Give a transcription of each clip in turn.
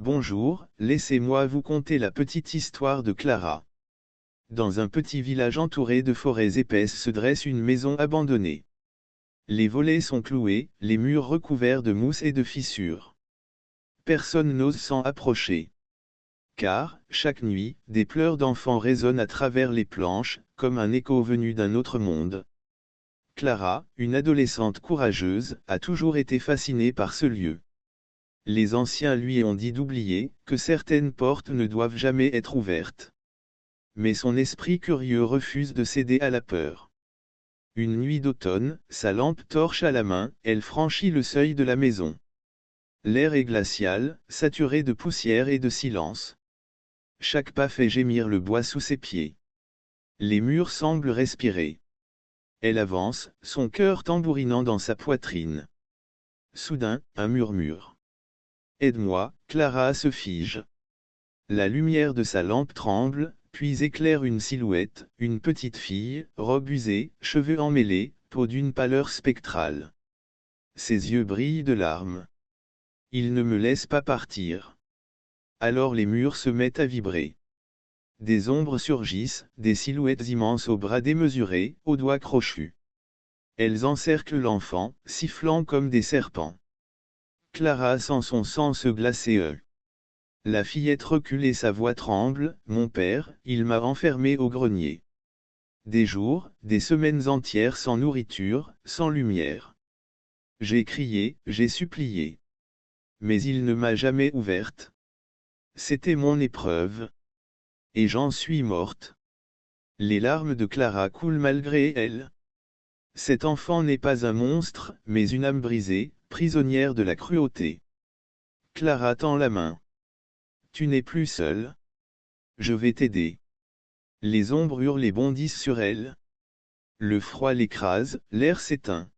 Bonjour, laissez-moi vous conter la petite histoire de Clara. Dans un petit village entouré de forêts épaisses se dresse une maison abandonnée. Les volets sont cloués, les murs recouverts de mousse et de fissures. Personne n'ose s'en approcher. Car, chaque nuit, des pleurs d'enfants résonnent à travers les planches, comme un écho venu d'un autre monde. Clara, une adolescente courageuse, a toujours été fascinée par ce lieu. Les anciens lui ont dit d'oublier, que certaines portes ne doivent jamais être ouvertes. Mais son esprit curieux refuse de céder à la peur. Une nuit d'automne, sa lampe torche à la main, elle franchit le seuil de la maison. L'air est glacial, saturé de poussière et de silence. Chaque pas fait gémir le bois sous ses pieds. Les murs semblent respirer. Elle avance, son cœur tambourinant dans sa poitrine. Soudain, un murmure. Aide-moi, Clara se fige. La lumière de sa lampe tremble, puis éclaire une silhouette, une petite fille, robe usée, cheveux emmêlés, peau d'une pâleur spectrale. Ses yeux brillent de larmes. Il ne me laisse pas partir. Alors les murs se mettent à vibrer. Des ombres surgissent, des silhouettes immenses aux bras démesurés, aux doigts crochus. Elles encerclent l'enfant, sifflant comme des serpents. Clara sent son sang se glacer. La fillette recule et sa voix tremble, « Mon père, il m'a enfermé au grenier. Des jours, des semaines entières sans nourriture, sans lumière. J'ai crié, j'ai supplié. Mais il ne m'a jamais ouverte. C'était mon épreuve. Et j'en suis morte. » Les larmes de Clara coulent malgré elle. Cet enfant n'est pas un monstre, mais une âme brisée, prisonnière de la cruauté. Clara tend la main. Tu n'es plus seule. Je vais t'aider. Les ombres hurlent et bondissent sur elle. Le froid l'écrase, l'air s'éteint.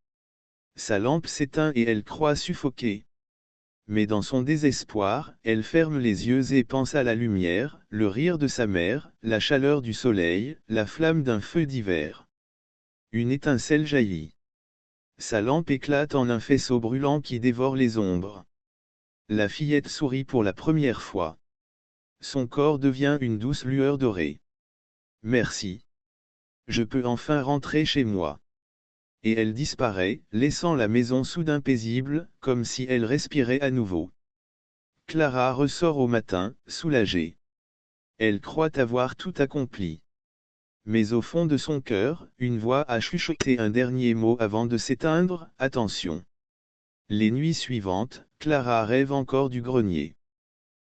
Sa lampe s'éteint et elle croit suffoquer. Mais dans son désespoir, elle ferme les yeux et pense à la lumière, le rire de sa mère, la chaleur du soleil, la flamme d'un feu d'hiver. Une étincelle jaillit. Sa lampe éclate en un faisceau brûlant qui dévore les ombres. La fillette sourit pour la première fois. Son corps devient une douce lueur dorée. Merci. Je peux enfin rentrer chez moi. Et elle disparaît, laissant la maison soudain paisible, comme si elle respirait à nouveau. Clara ressort au matin, soulagée. Elle croit avoir tout accompli. Mais au fond de son cœur, une voix a chuchoté un dernier mot avant de s'éteindre, « Attention !» Les nuits suivantes, Clara rêve encore du grenier.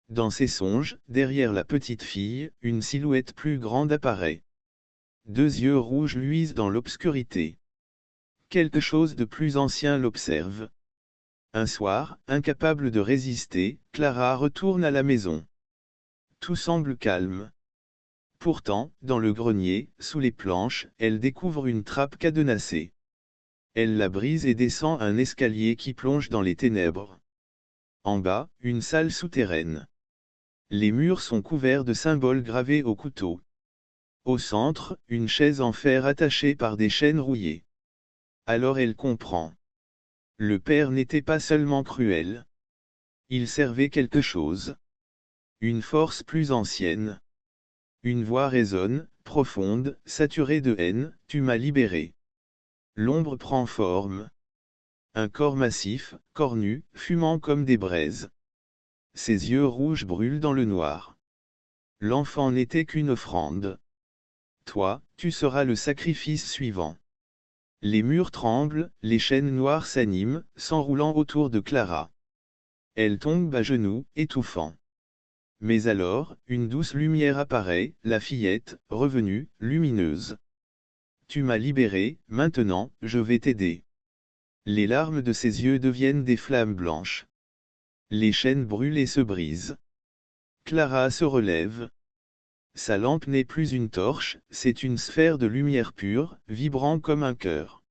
Dans ses songes, derrière la petite fille, une silhouette plus grande apparaît. Deux yeux rouges luisent dans l'obscurité. Quelque chose de plus ancien l'observe. Un soir, incapable de résister, Clara retourne à la maison. Tout semble calme. Pourtant, dans le grenier, sous les planches, elle découvre une trappe cadenassée. Elle la brise et descend un escalier qui plonge dans les ténèbres. En bas, une salle souterraine. Les murs sont couverts de symboles gravés au couteau. Au centre, une chaise en fer attachée par des chaînes rouillées. Alors elle comprend. Le père n'était pas seulement cruel. Il servait quelque chose. Une force plus ancienne. Une voix résonne, profonde, saturée de haine, « Tu m'as libéré. » L'ombre prend forme. Un corps massif, cornu, fumant comme des braises. Ses yeux rouges brûlent dans le noir. L'enfant n'était qu'une offrande. Toi, tu seras le sacrifice suivant. Les murs tremblent, les chaînes noires s'animent, s'enroulant autour de Clara. Elle tombe à genoux, étouffant. Mais alors, une douce lumière apparaît, la fillette, revenue, lumineuse. Tu m'as libéré, maintenant, je vais t'aider. Les larmes de ses yeux deviennent des flammes blanches. Les chaînes brûlent et se brisent. Clara se relève. Sa lampe n'est plus une torche, c'est une sphère de lumière pure, vibrant comme un cœur.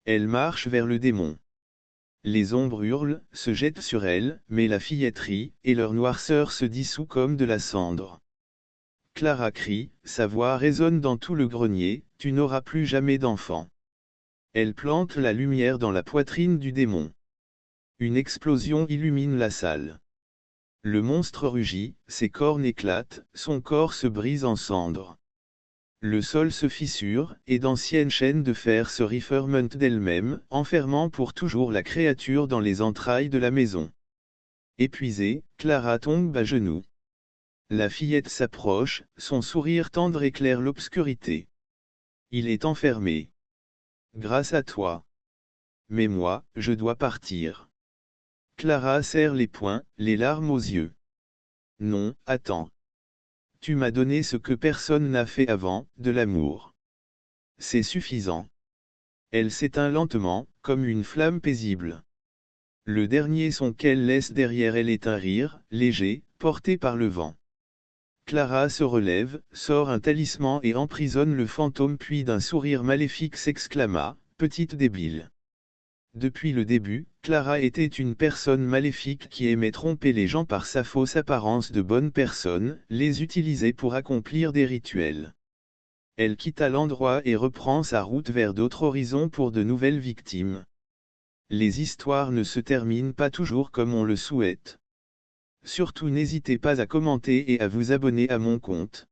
Elle marche vers le démon. Les ombres hurlent, se jettent sur elle, mais la fillette rit, et leur noirceur se dissout comme de la cendre. Clara crie, sa voix résonne dans tout le grenier, « Tu n'auras plus jamais d'enfant. » Elle plante la lumière dans la poitrine du démon. Une explosion illumine la salle. Le monstre rugit, ses cornes éclatent, son corps se brise en cendres. Le sol se fissure, et d'anciennes chaînes de fer se referment d'elles-mêmes, enfermant pour toujours la créature dans les entrailles de la maison. Épuisée, Clara tombe à genoux. La fillette s'approche, son sourire tendre éclaire l'obscurité. Il est enfermé. Grâce à toi. Mais moi, je dois partir. Clara serre les poings, les larmes aux yeux. Non, attends. Tu m'as donné ce que personne n'a fait avant, de l'amour. C'est suffisant. Elle s'éteint lentement, comme une flamme paisible. Le dernier son qu'elle laisse derrière elle est un rire, léger, porté par le vent. Clara se relève, sort un talisman et emprisonne le fantôme puis d'un sourire maléfique s'exclama, « Petite débile ». Depuis le début, Clara était une personne maléfique qui aimait tromper les gens par sa fausse apparence de bonne personne, les utiliser pour accomplir des rituels. Elle quitta l'endroit et reprend sa route vers d'autres horizons pour de nouvelles victimes. Les histoires ne se terminent pas toujours comme on le souhaite. Surtout n'hésitez pas à commenter et à vous abonner à mon compte.